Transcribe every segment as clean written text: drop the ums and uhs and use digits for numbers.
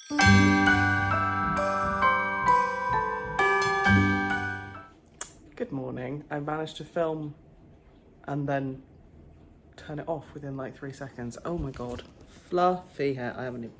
Good morning. I managed to film and then turn it off within like 3 seconds. Oh my god. Fluffy hair. I've literally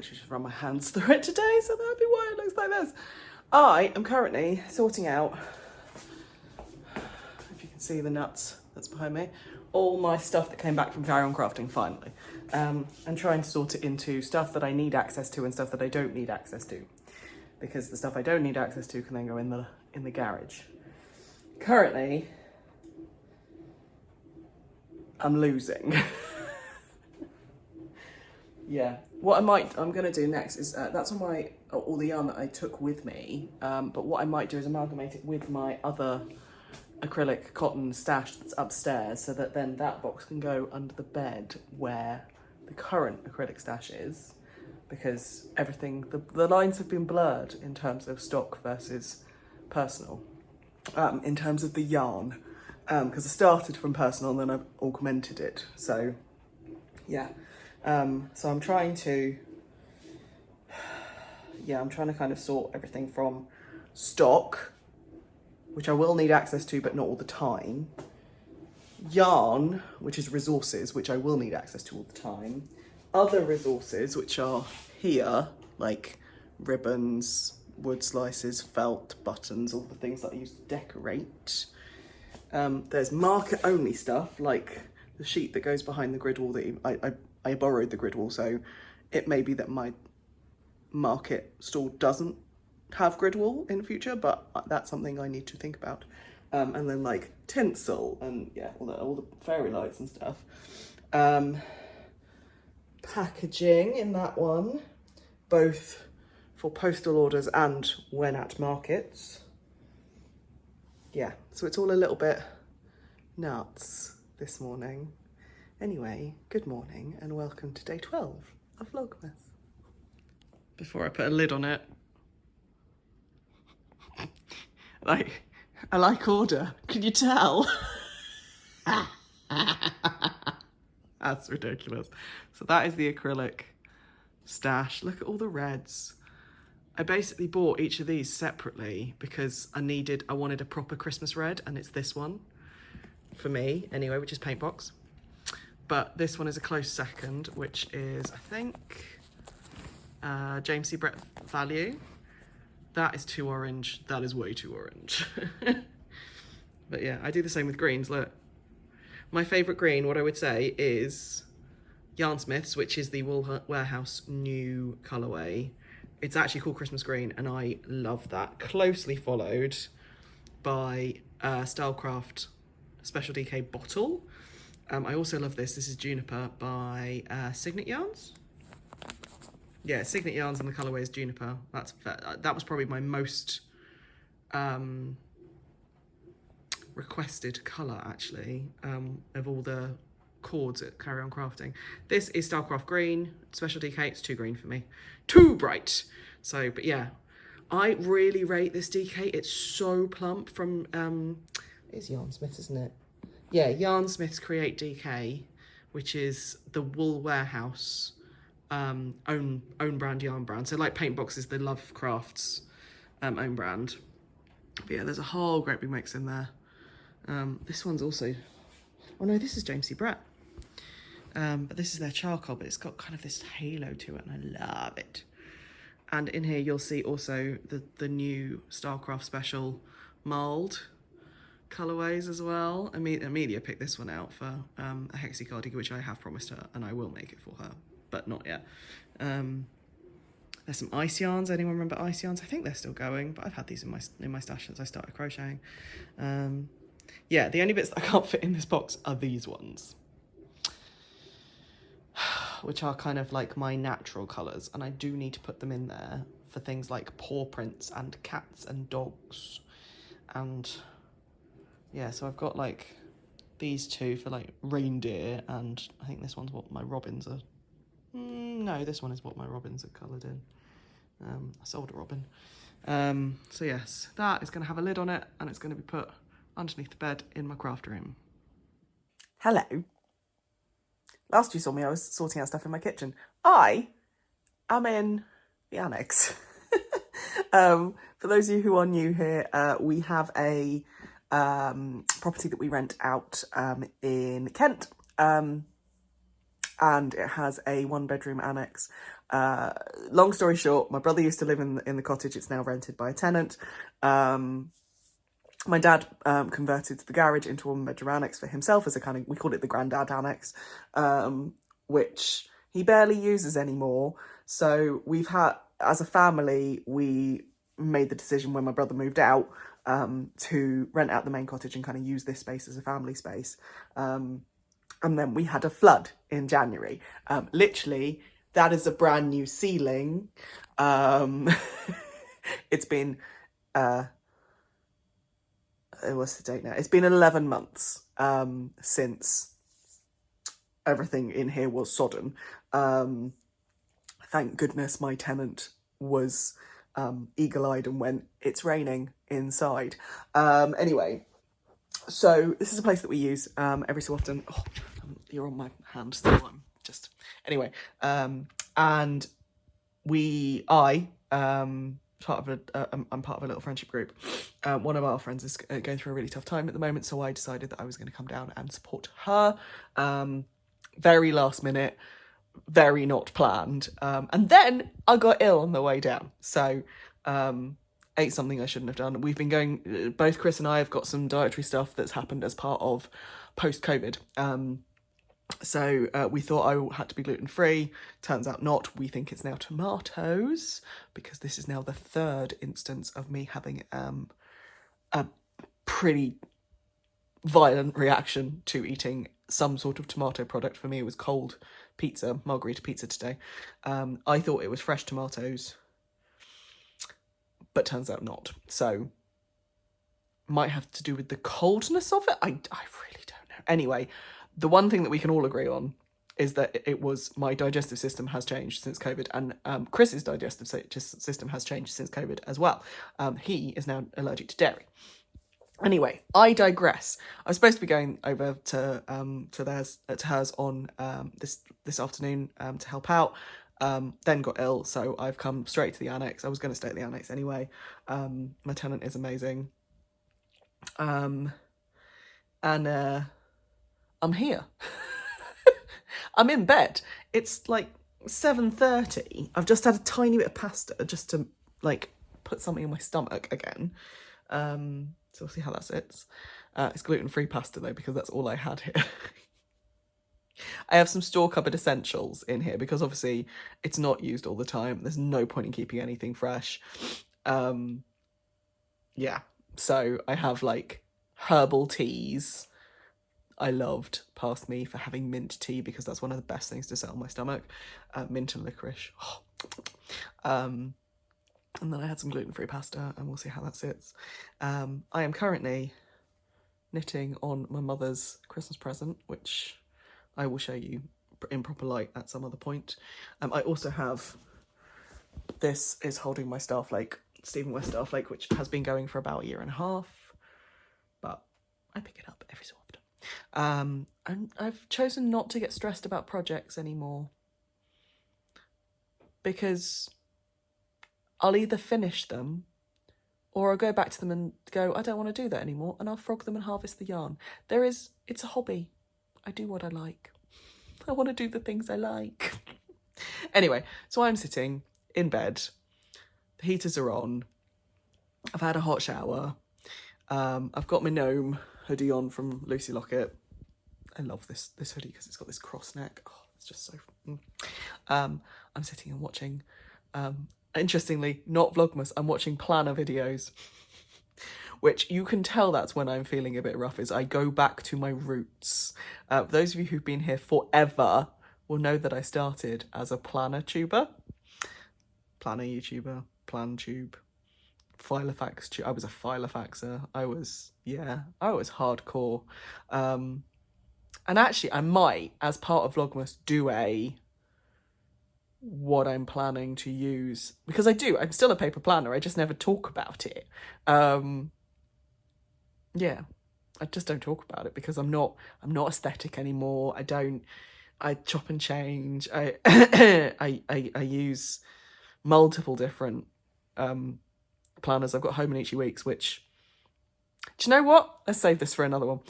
just run my hands through it today, so that'd be why it looks like this. I am currently sorting out, if you can see the nuts that's behind me, all my stuff that came back from Carry On Crafting finally. And trying to sort it into stuff that I need access to and stuff that I don't need access to. Because the stuff I don't need access to can then go in the garage. Currently, I'm losing. Yeah. What I'm gonna do next is that's on all the yarn that I took with me. But what I might do is amalgamate it with my other acrylic cotton stash that's upstairs, so that then that box can go under the bed where the current acrylic stash is, because everything, the lines have been blurred in terms of stock versus personal, in terms of the yarn, because I started from personal and then I've augmented it. So yeah, so I'm trying to kind of sort everything from stock, which I will need access to but not all the time, yarn, which is resources, which I will need access to all the time, other resources, which are here, like ribbons, wood slices, felt, buttons, all the things that I use to decorate. There's market only stuff, like the sheet that goes behind the grid wall that I borrowed the grid wall, so it may be that my market stall doesn't have grid wall in future, but that's something I need to think about. And then like tinsel and yeah, all the fairy lights and stuff. Packaging in that one, both for postal orders and when at markets. Yeah, so it's all a little bit nuts this morning. Anyway, good morning and welcome to day 12 of Vlogmas. Before I put a lid on it, I like order. Can you tell? That's ridiculous. So that is the acrylic stash. Look at all the reds. I basically bought each of these separately because I wanted a proper Christmas red, and it's this one for me anyway, which is Paint Box. But this one is a close second, which is, I think, James C. Brett Value. That is too orange. That is way too orange. But yeah, I do the same with greens. Look, my favourite green, what I would say, is Yarnsmiths, which is the Wool Warehouse new colourway. It's actually called Christmas Green, and I love that. Closely followed by Stylecraft Special DK Bottle. I also love this. This is Juniper by Signet Yarns. Yeah, Signet Yarns and the colourway is Juniper. That was probably my most requested colour, actually, of all the cords at Carry On Crafting. This is Stylecraft Green, Special DK. It's too green for me. Too bright. So, but yeah, I really rate this DK. It's so plump from, it's Yarnsmith, isn't it? Yeah, Yarnsmith's Create DK, which is the Wool Warehouse own brand yarn brand. So like Paint Box is the Love Crafts own brand. But yeah, there's a whole great big mix in there. This one's also, oh no, this is James C. Brett. But this is their charcoal, but it's got kind of this halo to it, and I love it. And in here you'll see also the new Stylecraft Special mould colourways as well. Amelia picked this one out for a Hexie cardigan, which I have promised her, and I will make it for her, but not yet. There's some ice yarns. Anyone remember ice yarns? I think they're still going, but I've had these in my stash since I started crocheting. Yeah, the only bits that I can't fit in this box are these ones, which are kind of like my natural colours, and I do need to put them in there for things like paw prints and cats and dogs. And yeah, so I've got like these two for like reindeer, and I think this one's what my robins are. No, this one is what my robins are coloured in. I sold a robin. So yes, that is going to have a lid on it, and it's going to be put underneath the bed in my craft room. Hello. Last you saw me, I was sorting out stuff in my kitchen. I I'm in the annex. For those of you who are new here, we have a property that we rent out in Kent, and it has a 1-bedroom annex. Long story short, my brother used to live in the cottage. It's now rented by a tenant. My dad converted the garage into a 1-bedroom annex for himself as a kind of, we call it the granddad annex, which he barely uses anymore. So we've had, as a family, we made the decision when my brother moved out to rent out the main cottage and kind of use this space as a family space. And then we had a flood in January. Literally, that is a brand new ceiling. It's been... what's the date now? It's been 11 months since everything in here was sodden. Thank goodness my tenant was eagle-eyed and went, it's raining inside. Anyway, so this is a place that we use every so often. Oh, you're on my hand still. I'm just... Anyway, and I'm part of a little friendship group. One of our friends is going through a really tough time at the moment, so I decided that I was going to come down and support her. Very last minute, very not planned. And then I got ill on the way down, so ate something I shouldn't have done. We've been going, both Chris and I have got some dietary stuff that's happened as part of post-COVID. So we thought I had to be gluten-free. Turns out not. We think it's now tomatoes, because this is now the 3rd instance of me having a pretty violent reaction to eating some sort of tomato product. For me, it was cold pizza, margherita pizza today. I thought it was fresh tomatoes, but turns out not. So might have to do with the coldness of it. I really don't know. Anyway, the one thing that we can all agree on is that it was my digestive system has changed since COVID, and Chris's digestive system has changed since COVID as well. He is now allergic to dairy. Anyway, I digress. I was supposed to be going over to hers on this afternoon to help out. Then got ill, so I've come straight to the annex. I was going to stay at the annex anyway. My tenant is amazing. And I'm here. I'm in bed. It's like 7:30. I've just had a tiny bit of pasta just to like put something in my stomach again. So we'll see how that sits. It's gluten-free pasta though, because that's all I had here. I have some store cupboard essentials in here because obviously it's not used all the time. There's no point in keeping anything fresh. Yeah, so I have like herbal teas. I loved past me for having mint tea because that's one of the best things to settle my stomach. Mint and licorice. Oh. And then I had some gluten-free pasta, and we'll see how that sits. I am currently knitting on my mother's Christmas present, which I will show you in proper light at some other point. I also have, this is holding my Starflake, Stephen West Starflake, which has been going for about 1.5 years, but I pick it up every so often. And I've chosen not to get stressed about projects anymore, because I'll either finish them or I'll go back to them and go, I don't want to do that anymore, and I'll frog them and harvest the yarn. It's a hobby. I do what I like. I want to do the things I like. Anyway, so I'm sitting in bed. The heaters are on. I've had a hot shower. I've got my gnome hoodie on from Lucy Lockett. I love this hoodie because it's got this cross neck. Oh, it's just so... I'm sitting and watching... interestingly, not Vlogmas, I'm watching planner videos, which you can tell that's when I'm feeling a bit rough, is I go back to my roots. Those of you who've been here forever will know that I started as a planner YouTuber, plan tube, filofax tube. I was a filofaxer. I was hardcore. And actually I might, as part of Vlogmas, do what I'm planning to use, because I'm still a paper planner, I just never talk about it. Yeah, I just don't talk about it because I'm not aesthetic anymore. I chop and change. I I use multiple different planners. I've got Home and Ichi Weeks, which, do you know what? Let's save this for another one.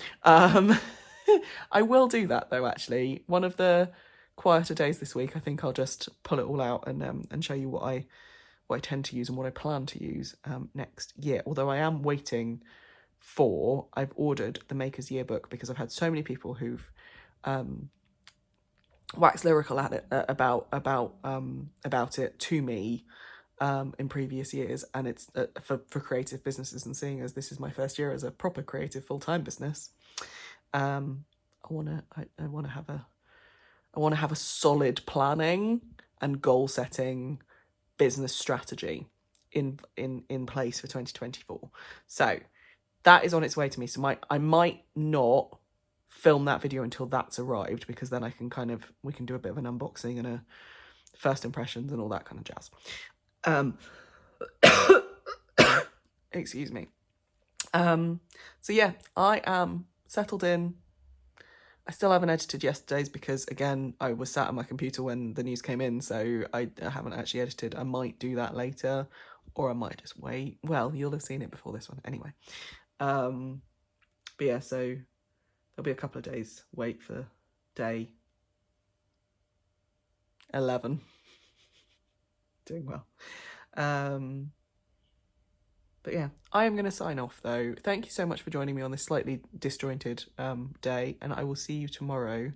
I will do that though, actually. One of the quieter days this week, I think I'll just pull it all out and show you what I tend to use and what I plan to use next year. Although I am waiting for, I've ordered the Maker's Yearbook because I've had so many people who've waxed lyrical at it about it to me in previous years, and it's for creative businesses, and seeing as this is my first year as a proper creative full-time business, I want to have a solid planning and goal setting business strategy in place for 2024. So that is on its way to me. So I might not film that video until that's arrived, because then we can do a bit of an unboxing and a first impressions and all that kind of jazz. Excuse me. So yeah, I am settled in. I still haven't edited yesterday's because, again, I was sat at my computer when the news came in, so I haven't actually edited. I might do that later, or I might just wait. Well, you'll have seen it before this one anyway. But yeah, so there'll be a couple of days wait for day 11. Doing well. But yeah, I am going to sign off though. Thank you so much for joining me on this slightly disjointed day, and I will see you tomorrow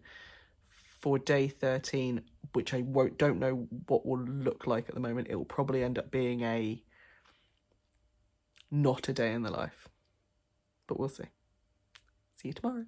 for day 13, which I don't know what will look like at the moment. It will probably end up being not a day in the life, but we'll see. See you tomorrow.